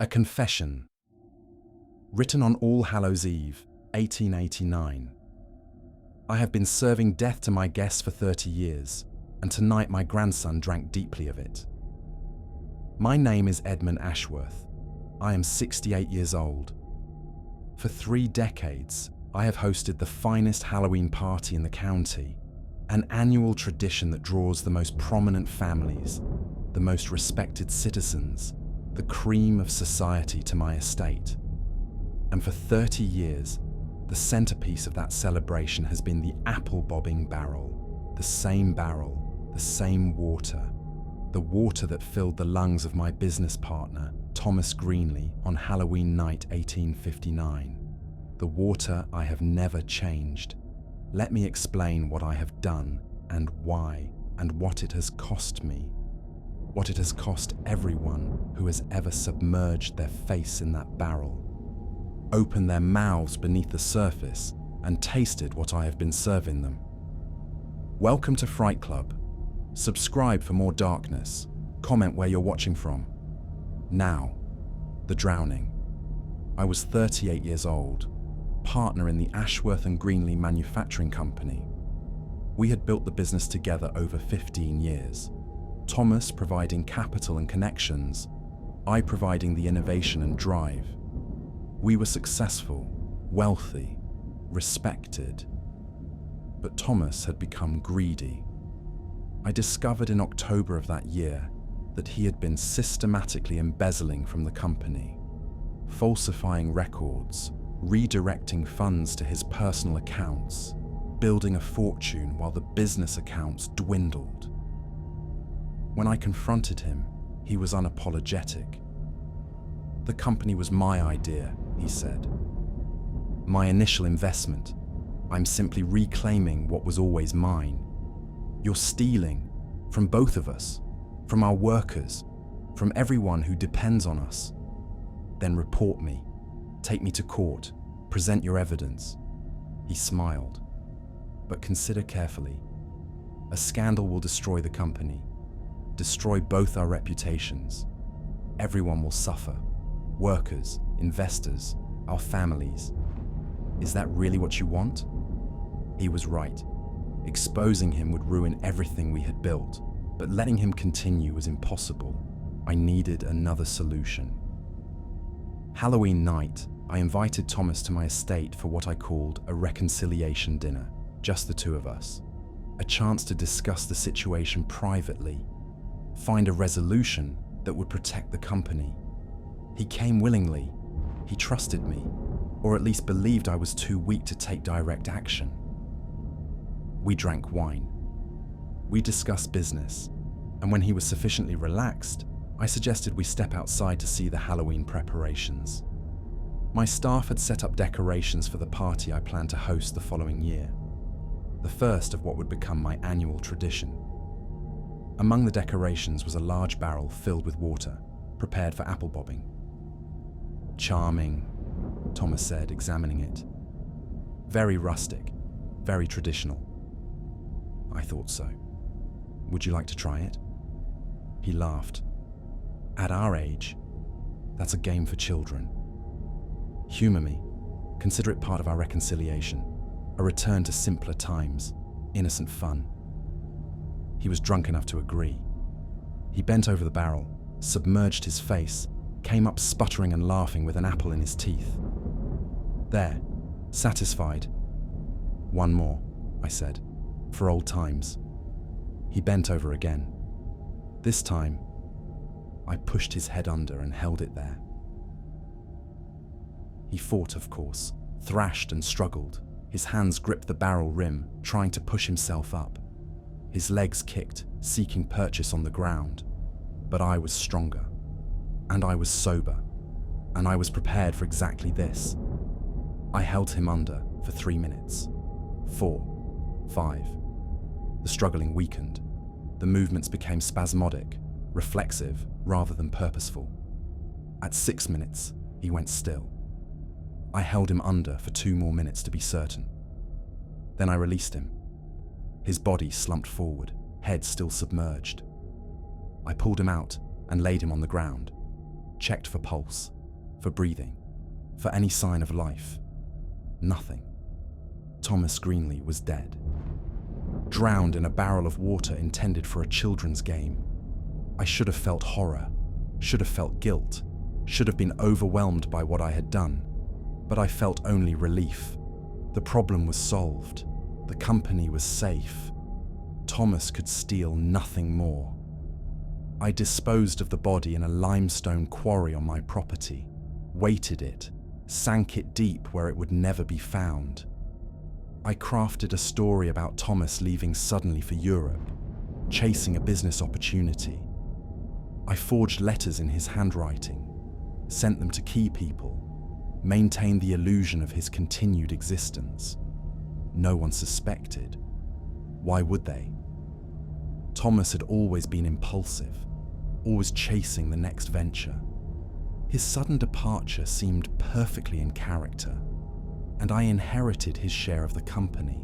A confession. Written on All Hallows Eve, 1889. I have been serving death to my guests for 30 years, and tonight my grandson drank deeply of it. My name is Edmund Ashworth. I am 68 years old. For 3 decades, I have hosted the finest Halloween party in the county, an annual tradition that draws the most prominent families, the most respected citizens, the cream of society to my estate. And for 30 years, the centerpiece of that celebration has been the apple-bobbing barrel, the same water, the water that filled the lungs of my business partner, Thomas Greenley, on Halloween night 1859. The water I have never changed. Let me explain what I have done and why, and what it has cost me. What it has cost everyone who has ever submerged their face in that barrel, opened their mouths beneath the surface, and tasted what I have been serving them. Welcome to Fright Club. Subscribe for more darkness. Comment where you're watching from. Now, the drowning. I was 38 years old, partner in the Ashworth and Greenley manufacturing company. We had built the business together over 15 years. Thomas providing capital and connections, I providing the innovation and drive. We were successful, wealthy, respected. But Thomas had become greedy. I discovered in October of that year that he had been systematically embezzling from the company, falsifying records, redirecting funds to his personal accounts, building a fortune while the business accounts dwindled. When I confronted him, he was unapologetic. The company was my idea, he said. My initial investment. I'm simply reclaiming what was always mine. You're stealing from both of us, from our workers, from everyone who depends on us. Then report me, take me to court, present your evidence. He smiled. But consider carefully. A scandal will destroy the company, destroy both our reputations. Everyone will suffer. Workers, investors, our families. Is that really what you want? He was right. Exposing him would ruin everything we had built, but letting him continue was impossible. I needed another solution. Halloween night, I invited Thomas to my estate for what I called a reconciliation dinner, just the two of us. A chance to discuss the situation privately, find a resolution that would protect the company. He came willingly. He trusted me, or at least believed I was too weak to take direct action. We drank wine. We discussed business, and when he was sufficiently relaxed, I suggested we step outside to see the Halloween preparations. My staff had set up decorations for the party I planned to host the following year, the first of what would become my annual tradition. Among the decorations was a large barrel filled with water, prepared for apple bobbing. Charming, Thomas said, examining it. Very rustic, very traditional. I thought so. Would you like to try it? He laughed. At our age, that's a game for children. Humor me. Consider it part of our reconciliation, a return to simpler times, innocent fun. He was drunk enough to agree. He bent over the barrel, submerged his face, came up sputtering and laughing with an apple in his teeth. There, satisfied. One more, I said, for old times. He bent over again. This time, I pushed his head under and held it there. He fought, of course, thrashed and struggled. His hands gripped the barrel rim, trying to push himself up. His legs kicked, seeking purchase on the ground. But I was stronger, and I was sober, and I was prepared for exactly this. I held him under for 3 minutes, 4, 5. The struggling weakened. The movements became spasmodic, reflexive rather than purposeful. At 6 minutes, he went still. I held him under for 2 more minutes to be certain. Then I released him. His body slumped forward, head still submerged. I pulled him out and laid him on the ground, checked for pulse, for breathing, for any sign of life. Nothing. Thomas Greenley was dead. Drowned in a barrel of water intended for a children's game. I should have felt horror, should have felt guilt, should have been overwhelmed by what I had done, but I felt only relief. The problem was solved. The company was safe. Thomas could steal nothing more. I disposed of the body in a limestone quarry on my property, weighted it, sank it deep where it would never be found. I crafted a story about Thomas leaving suddenly for Europe, chasing a business opportunity. I forged letters in his handwriting, sent them to key people, maintained the illusion of his continued existence. No one suspected. Why would they? Thomas had always been impulsive, always chasing the next venture. His sudden departure seemed perfectly in character, and I inherited his share of the company,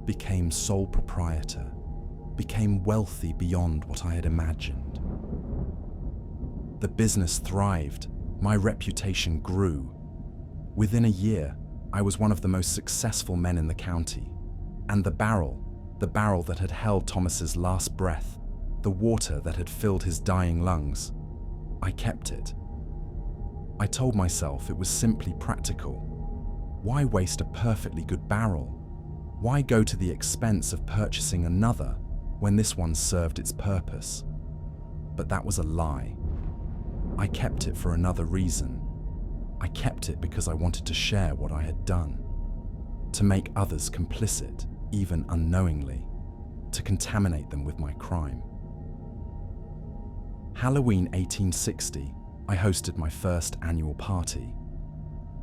became sole proprietor, became wealthy beyond what I had imagined. The business thrived, my reputation grew. Within a year, I was one of the most successful men in the county, and the barrel that had held Thomas's last breath, the water that had filled his dying lungs, I kept it. I told myself it was simply practical. Why waste a perfectly good barrel? Why go to the expense of purchasing another when this one served its purpose? But that was a lie. I kept it for another reason. I kept it because I wanted to share what I had done, to make others complicit, even unknowingly, to contaminate them with my crime. Halloween 1860, I hosted my first annual party.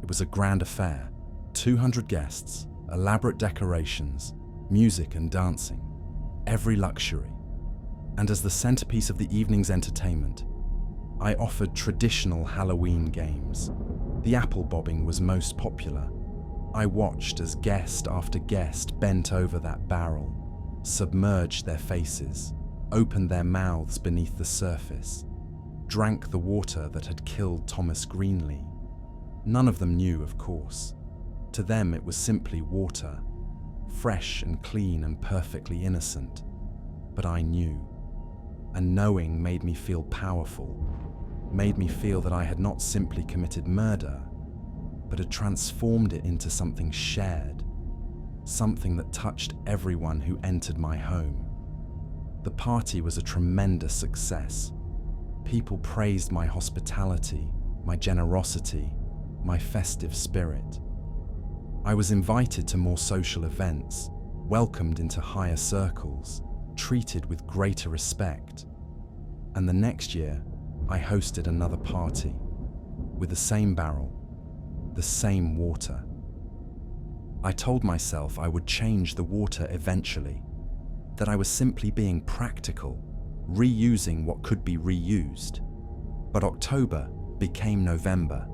It was a grand affair, 200 guests, elaborate decorations, music and dancing, every luxury. And as the centerpiece of the evening's entertainment, I offered traditional Halloween games. The apple bobbing was most popular. I watched as guest after guest bent over that barrel, submerged their faces, opened their mouths beneath the surface, drank the water that had killed Thomas Greenley. None of them knew, of course. To them it was simply water, fresh and clean and perfectly innocent. But I knew, and knowing made me feel powerful, made me feel that I had not simply committed murder, but had transformed it into something shared, something that touched everyone who entered my home. The party was a tremendous success. People praised my hospitality, my generosity, my festive spirit. I was invited to more social events, welcomed into higher circles, treated with greater respect. And the next year, I hosted another party, with the same barrel, the same water. I told myself I would change the water eventually, that I was simply being practical, reusing what could be reused. But October became November,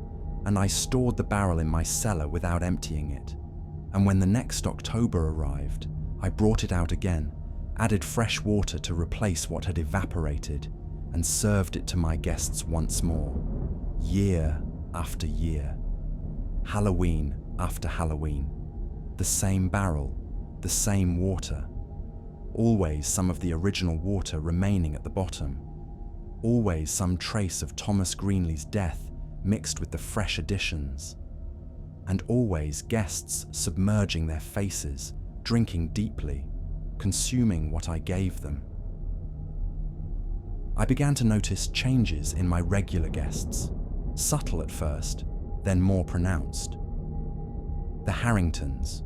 and I stored the barrel in my cellar without emptying it. And when the next October arrived, I brought it out again, added fresh water to replace what had evaporated, and served it to my guests once more, year after year. Halloween after Halloween, the same barrel, the same water, always some of the original water remaining at the bottom, always some trace of Thomas Greenley's death mixed with the fresh additions, and always guests submerging their faces, drinking deeply, consuming what I gave them. I began to notice changes in my regular guests, subtle at first, then more pronounced. The Harringtons,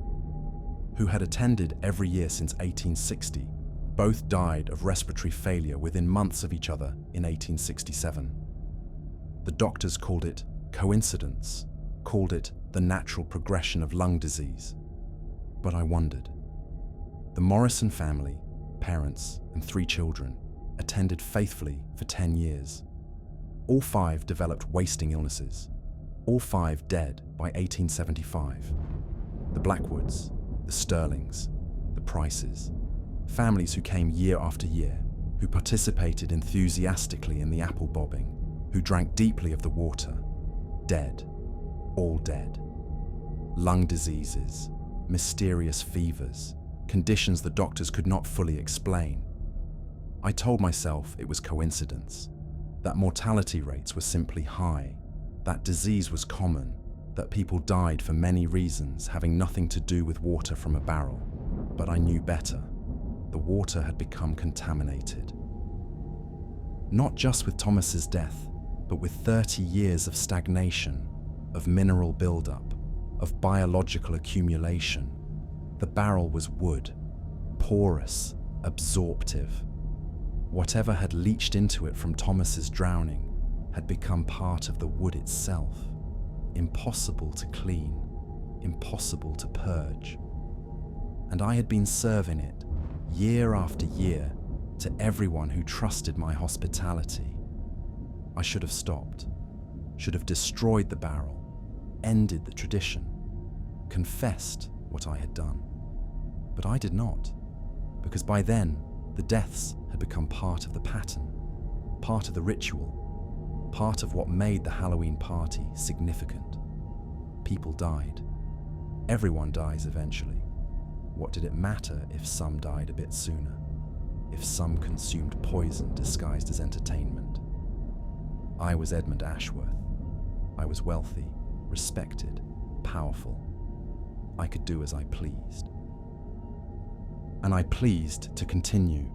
who had attended every year since 1860, both died of respiratory failure within months of each other in 1867. The doctors called it coincidence, called it the natural progression of lung disease. But I wondered. The Morrison family, parents and 3 children, attended faithfully for 10 years. All 5 developed wasting illnesses, all 5 dead by 1875. The Blackwoods, the Sterlings, the Prices, families who came year after year, who participated enthusiastically in the apple bobbing, who drank deeply of the water, dead, all dead. Lung diseases, mysterious fevers, conditions the doctors could not fully explain. I told myself it was coincidence, that mortality rates were simply high, that disease was common, that people died for many reasons having nothing to do with water from a barrel. But I knew better. The water had become contaminated. Not just with Thomas's death, but with 30 years of stagnation, of mineral buildup, of biological accumulation. The barrel was wood, porous, absorptive. Whatever had leached into it from Thomas's drowning had become part of the wood itself, impossible to clean, impossible to purge. And I had been serving it, year after year, to everyone who trusted my hospitality. I should have stopped, should have destroyed the barrel, ended the tradition, confessed what I had done. But I did not, because by then the deaths had become part of the pattern, part of the ritual, part of what made the Halloween party significant. People died. Everyone dies eventually. What did it matter if some died a bit sooner? If some consumed poison disguised as entertainment? I was Edmund Ashworth. I was wealthy, respected, powerful. I could do as I pleased. And I pleased to continue.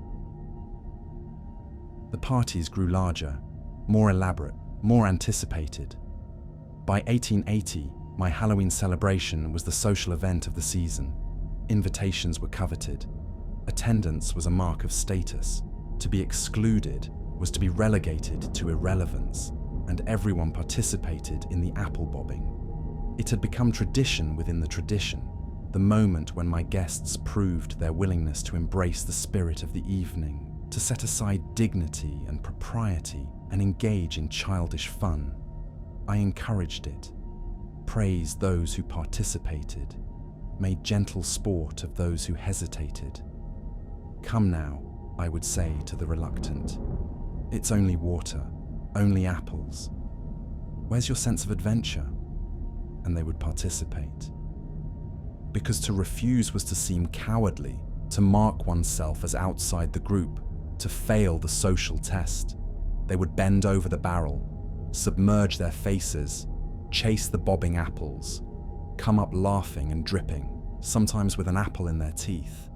The parties grew larger, more elaborate, more anticipated. By 1880, my Halloween celebration was the social event of the season. Invitations were coveted. Attendance was a mark of status. To be excluded was to be relegated to irrelevance, and everyone participated in the apple bobbing. It had become tradition within the tradition, the moment when my guests proved their willingness to embrace the spirit of the evening, to set aside dignity and propriety and engage in childish fun. I encouraged it, praised those who participated, made gentle sport of those who hesitated. Come now, I would say to the reluctant. It's only water, only apples. Where's your sense of adventure? And they would participate. Because to refuse was to seem cowardly, to mark oneself as outside the group, to fail the social test. They would bend over the barrel, submerge their faces, chase the bobbing apples, come up laughing and dripping, sometimes with an apple in their teeth,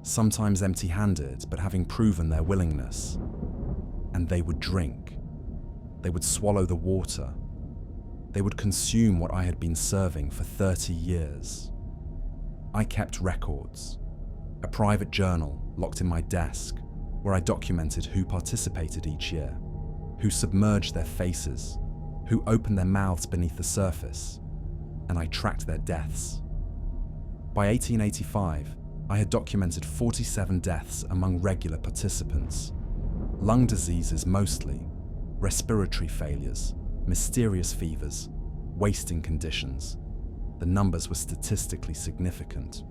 sometimes empty-handed, but having proven their willingness. And they would drink. They would swallow the water. They would consume what I had been serving for 30 years. I kept records, a private journal locked in my desk where I documented who participated each year, who submerged their faces, who opened their mouths beneath the surface, and I tracked their deaths. By 1885, I had documented 47 deaths among regular participants. Lung diseases mostly, respiratory failures, mysterious fevers, wasting conditions. The numbers were statistically significant.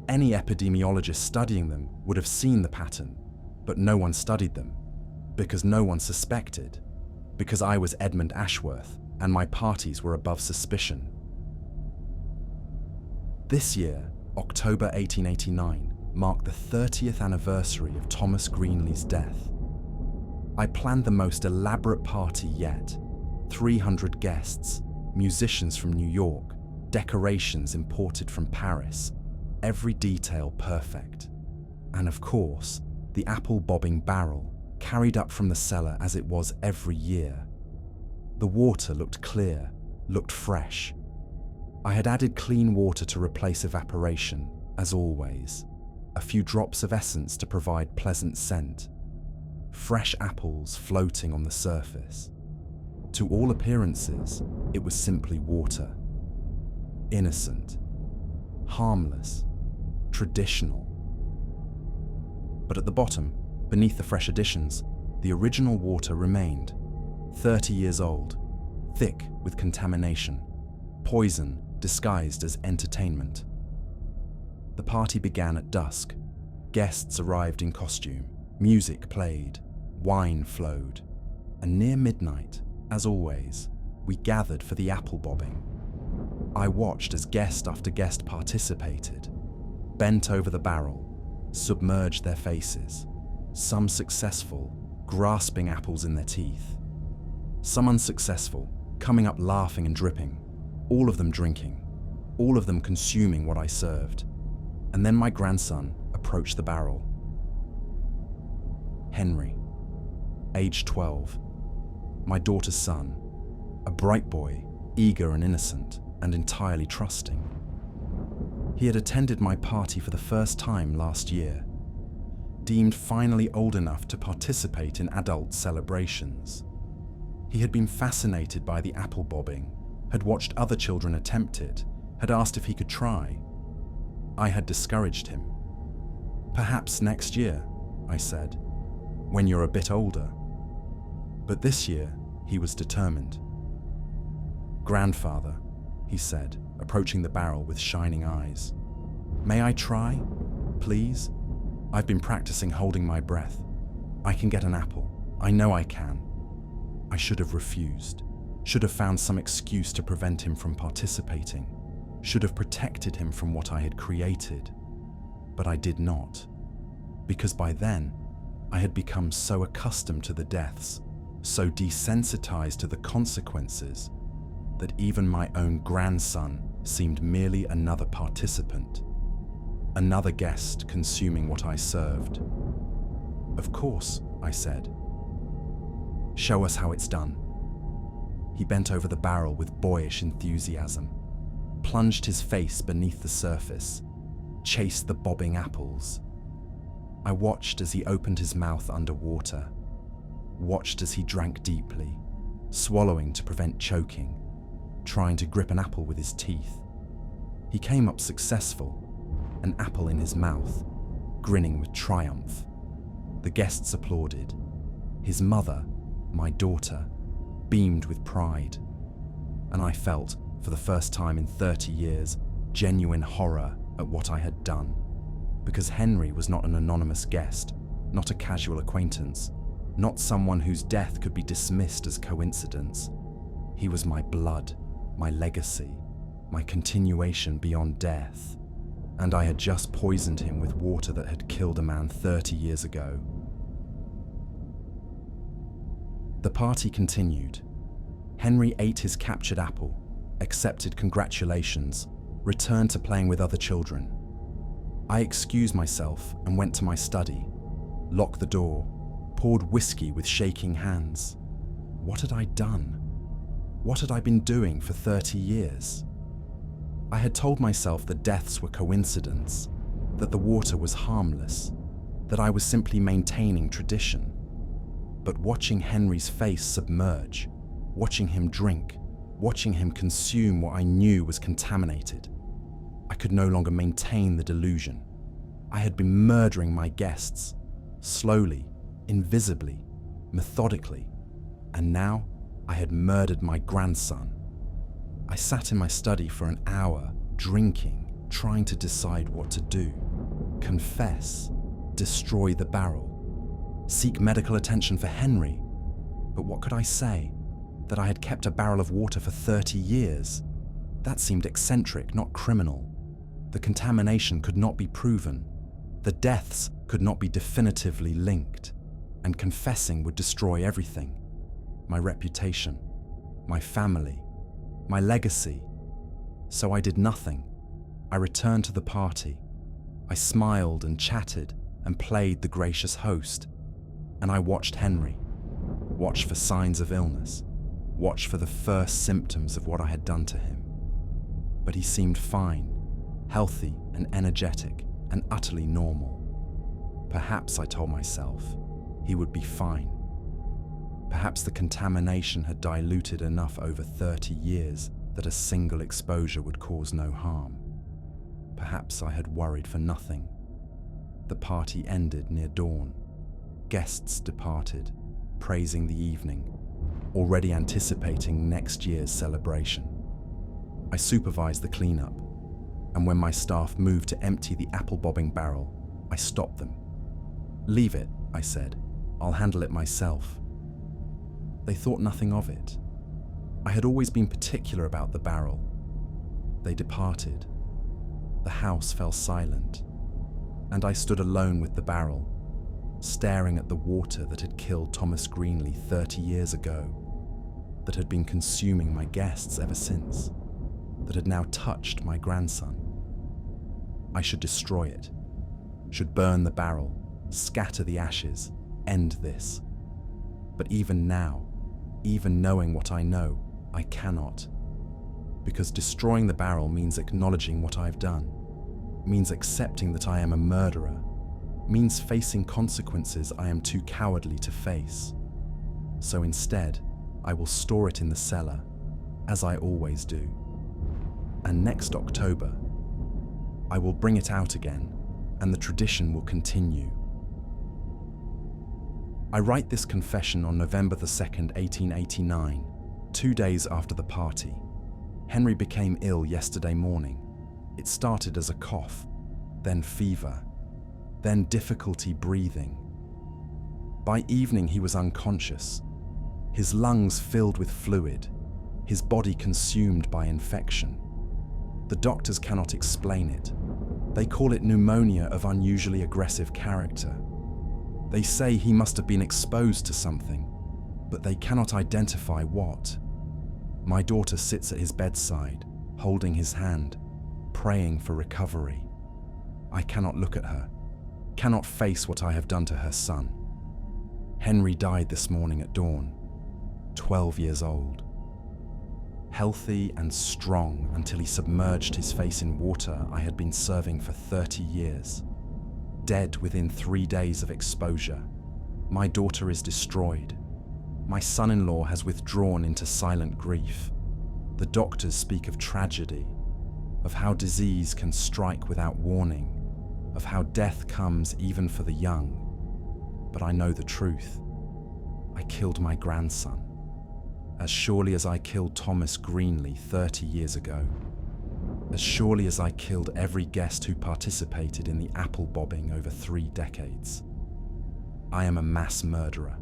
Any epidemiologist studying them would have seen the pattern, but no one studied them, because no one suspected, because I was Edmund Ashworth and my parties were above suspicion. This year, October 1889, marked the 30th anniversary of Thomas Greenley's death. I planned the most elaborate party yet. 300 guests, musicians from New York, decorations imported from Paris, every detail perfect. And of course, the apple bobbing barrel, carried up from the cellar as it was every year. The water looked clear, looked fresh. I had added clean water to replace evaporation, as always. A few drops of essence to provide pleasant scent. Fresh apples floating on the surface. To all appearances, it was simply water. Innocent, harmless, traditional. But at the bottom, beneath the fresh additions, the original water remained, 30 years old, thick with contamination, poison disguised as entertainment. The party began at dusk. Guests arrived in costume, music played, wine flowed. And near midnight, as always, we gathered for the apple bobbing. I watched as guest after guest participated, bent over the barrel, submerged their faces, some successful, grasping apples in their teeth, some unsuccessful, coming up laughing and dripping, all of them drinking, all of them consuming what I served. And then my grandson approached the barrel. Henry, age 12, my daughter's son, a bright boy, eager and innocent, and entirely trusting. He had attended my party for the first time last year, deemed finally old enough to participate in adult celebrations. He had been fascinated by the apple bobbing, had watched other children attempt it, had asked if he could try. I had discouraged him. Perhaps next year, I said, when you're a bit older. But this year, he was determined. Grandfather, he said, approaching the barrel with shining eyes. May I try, please? I've been practicing holding my breath. I can get an apple. I know I can. I should have refused, should have found some excuse to prevent him from participating, should have protected him from what I had created. But I did not, because by then, I had become so accustomed to the deaths, so desensitized to the consequences, that even my own grandson seemed merely another participant, another guest consuming what I served. Of course, I said. Show us how it's done. He bent over the barrel with boyish enthusiasm, plunged his face beneath the surface, chased the bobbing apples. I watched as he opened his mouth underwater, watched as he drank deeply, swallowing to prevent choking, trying to grip an apple with his teeth. He came up successful, an apple in his mouth, grinning with triumph. The guests applauded. His mother, my daughter, beamed with pride. And I felt, for the first time in 30 years, genuine horror at what I had done. Because Henry was not an anonymous guest, not a casual acquaintance, not someone whose death could be dismissed as coincidence. He was my blood, my legacy, my continuation beyond death. And I had just poisoned him with water that had killed a man 30 years ago. The party continued. Henry ate his captured apple, accepted congratulations, returned to playing with other children. I excused myself and went to my study, locked the door, poured whiskey with shaking hands. What had I done? What had I been doing for 30 years? I had told myself that deaths were coincidence, that the water was harmless, that I was simply maintaining tradition. But watching Henry's face submerge, watching him drink, watching him consume what I knew was contaminated, I could no longer maintain the delusion. I had been murdering my guests, slowly, invisibly, methodically, and now I had murdered my grandson. I sat in my study for an hour, drinking, trying to decide what to do. Confess, destroy the barrel, seek medical attention for Henry. But what could I say? That I had kept a barrel of water for 30 years? That seemed eccentric, not criminal. The contamination could not be proven. The deaths could not be definitively linked. And confessing would destroy everything. My reputation, my family, my legacy. So I did nothing. I returned to the party. I smiled and chatted and played the gracious host. And I watched Henry, watched for signs of illness, watched for the first symptoms of what I had done to him. But he seemed fine, healthy and energetic and utterly normal. Perhaps, I told myself, he would be fine. Perhaps the contamination had diluted enough over 30 years that a single exposure would cause no harm. Perhaps I had worried for nothing. The party ended near dawn. Guests departed, praising the evening, already anticipating next year's celebration. I supervised the cleanup, and when my staff moved to empty the apple bobbing barrel, I stopped them. Leave it, I said. I'll handle it myself. They thought nothing of it. I had always been particular about the barrel. They departed. The house fell silent, and I stood alone with the barrel, staring at the water that had killed Thomas Greenley 30 years ago, that had been consuming my guests ever since, that had now touched my grandson. I should destroy it, should burn the barrel, scatter the ashes, end this. But even now, even knowing what I know, I cannot. Because destroying the barrel means acknowledging what I've done, means accepting that I am a murderer, means facing consequences I am too cowardly to face. So instead, I will store it in the cellar, as I always do. And next October, I will bring it out again, and the tradition will continue. I write this confession on November the 2nd, 1889, 2 days after the party. Henry became ill yesterday morning. It started as a cough, then fever, then difficulty breathing. By evening he was unconscious, his lungs filled with fluid, his body consumed by infection. The doctors cannot explain it. They call it pneumonia of unusually aggressive character. They say he must have been exposed to something, but they cannot identify what. My daughter sits at his bedside, holding his hand, praying for recovery. I cannot look at her, cannot face what I have done to her son. Henry died this morning at dawn, 12 years old. Healthy and strong until he submerged his face in water I had been serving for 30 years. Dead within 3 days of exposure. My daughter is destroyed. My son-in-law has withdrawn into silent grief. The doctors speak of tragedy, of how disease can strike without warning, of how death comes even for the young. But I know the truth. I killed my grandson, as surely as I killed Thomas Greenley 30 years ago, as surely as I killed every guest who participated in the apple bobbing over 3 decades. I am a mass murderer,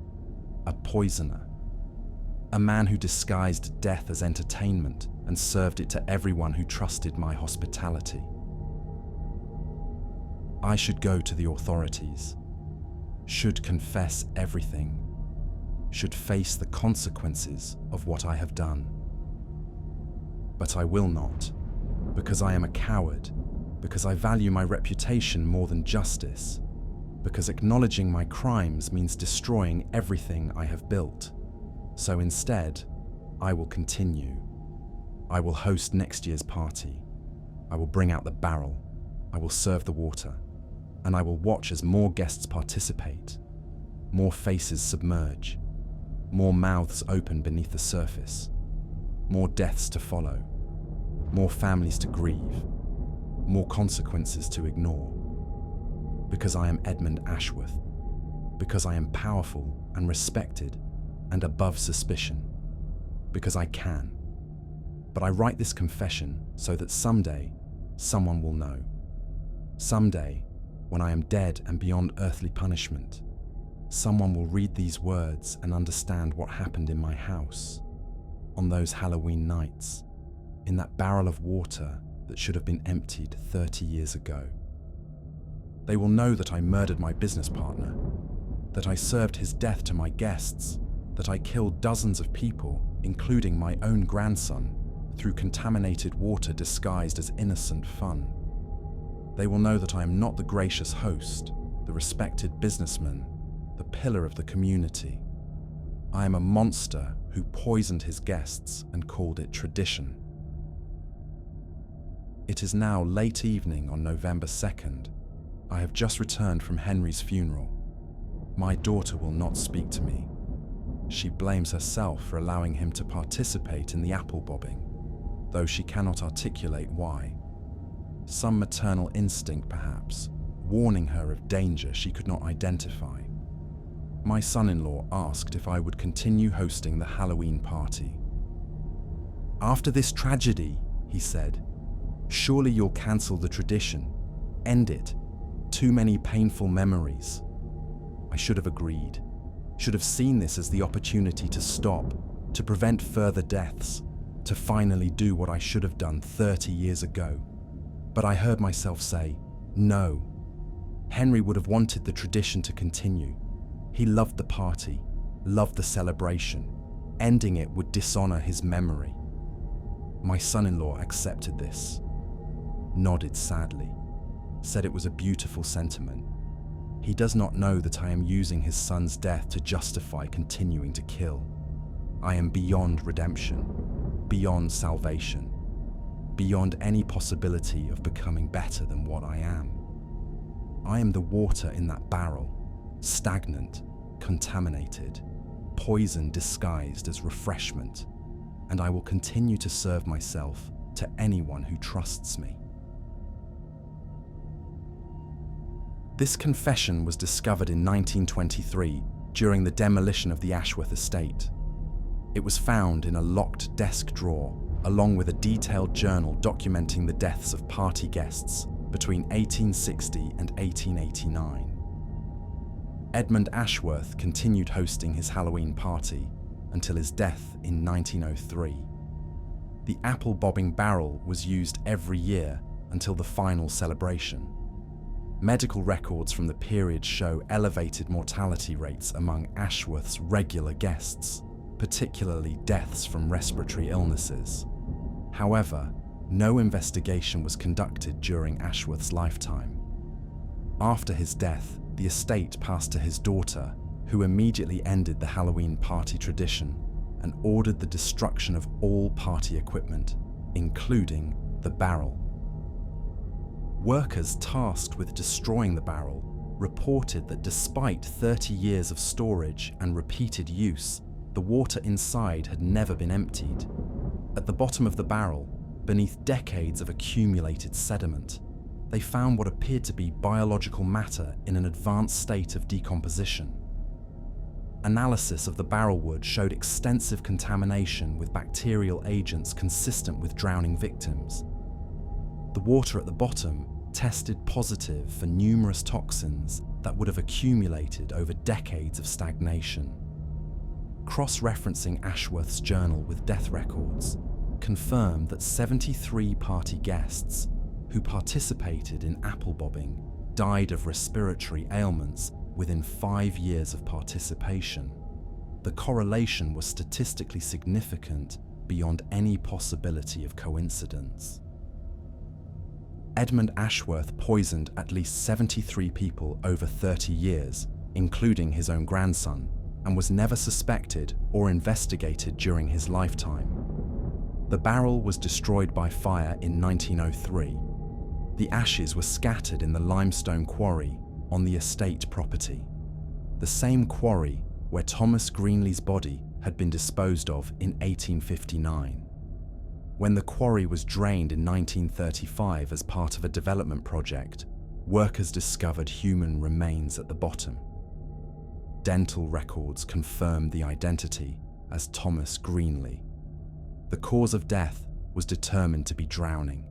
a poisoner, a man who disguised death as entertainment and served it to everyone who trusted my hospitality. I should go to the authorities, should confess everything, should face the consequences of what I have done. But I will not, because I am a coward, because I value my reputation more than justice, because acknowledging my crimes means destroying everything I have built. So instead, I will continue. I will host next year's party. I will bring out the barrel. I will serve the water. And I will watch as more guests participate, more faces submerge, more mouths open beneath the surface, more deaths to follow, more families to grieve, more consequences to ignore. Because I am Edmund Ashworth, because I am powerful and respected and above suspicion, because I can. But I write this confession so that someday someone will know. Someday, when I am dead and beyond earthly punishment, someone will read these words and understand what happened in my house, on those Halloween nights, in that barrel of water that should have been emptied 30 years ago. They will know that I murdered my business partner, that I served his death to my guests, that I killed dozens of people, including my own grandson, through contaminated water disguised as innocent fun. They will know that I am not the gracious host, the respected businessman, the pillar of the community. I am a monster who poisoned his guests and called it tradition. It is now late evening on November 2nd. I have just returned from Henry's funeral. My daughter will not speak to me. She blames herself for allowing him to participate in the apple bobbing, though she cannot articulate why. Some maternal instinct, perhaps, warning her of danger she could not identify. My son-in-law asked if I would continue hosting the Halloween party. "After this tragedy," he said, "surely you'll cancel the tradition, end it. Too many painful memories." I should have agreed. should have seen this as the opportunity to stop, to prevent further deaths, to finally do what I should have done 30 years ago. But I heard myself say, no. Henry would have wanted the tradition to continue. He loved the party, loved the celebration. Ending it would dishonor his memory. My son-in-law accepted this, nodded sadly, said it was a beautiful sentiment. He does not know that I am using his son's death to justify continuing to kill. I am beyond redemption, beyond salvation, beyond any possibility of becoming better than what I am. I am the water in that barrel, stagnant, contaminated, poison disguised as refreshment, and I will continue to serve myself to anyone who trusts me. This confession was discovered in 1923 during the demolition of the Ashworth estate. It was found in a locked desk drawer, along with a detailed journal documenting the deaths of party guests between 1860 and 1889. Edmund Ashworth continued hosting his Halloween party until his death in 1903. The apple-bobbing barrel was used every year until the final celebration. Medical records from the period show elevated mortality rates among Ashworth's regular guests, particularly deaths from respiratory illnesses. However, no investigation was conducted during Ashworth's lifetime. After his death, the estate passed to his daughter, who immediately ended the Halloween party tradition and ordered the destruction of all party equipment, including the barrel. Workers tasked with destroying the barrel reported that despite 30 years of storage and repeated use, the water inside had never been emptied. At the bottom of the barrel, beneath decades of accumulated sediment, they found what appeared to be biological matter in an advanced state of decomposition. Analysis of the barrel wood showed extensive contamination with bacterial agents consistent with drowning victims. The water at the bottom tested positive for numerous toxins that would have accumulated over decades of stagnation. Cross-referencing Ashworth's journal with death records confirmed that 73 party guests who participated in apple bobbing died of respiratory ailments within 5 years of participation. The correlation was statistically significant beyond any possibility of coincidence. Edmund Ashworth poisoned at least 73 people over 30 years, including his own grandson, and was never suspected or investigated during his lifetime. The barrel was destroyed by fire in 1903. The ashes were scattered in the limestone quarry on the estate property, the same quarry where Thomas Greenley's body had been disposed of in 1859. When the quarry was drained in 1935 as part of a development project, workers discovered human remains at the bottom. Dental records confirmed the identity as Thomas Greenley. The cause of death was determined to be drowning.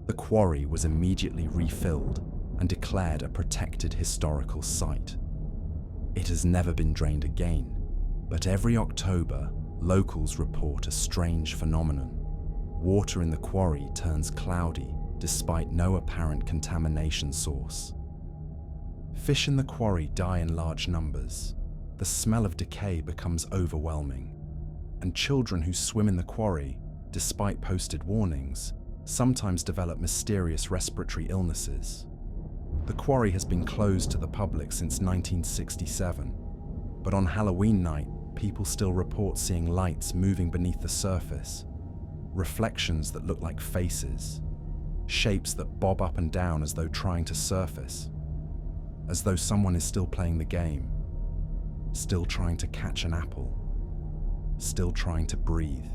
The quarry was immediately refilled and declared a protected historical site. It has never been drained again, but every October, locals report a strange phenomenon. Water in the quarry turns cloudy despite no apparent contamination source. Fish in the quarry die in large numbers. The smell of decay becomes overwhelming, and children who swim in the quarry, despite posted warnings, sometimes develop mysterious respiratory illnesses. The quarry has been closed to the public since 1967, but on Halloween night, people still report seeing lights moving beneath the surface, reflections that look like faces, shapes that bob up and down as though trying to surface, as though someone is still playing the game, still trying to catch an apple, still trying to breathe.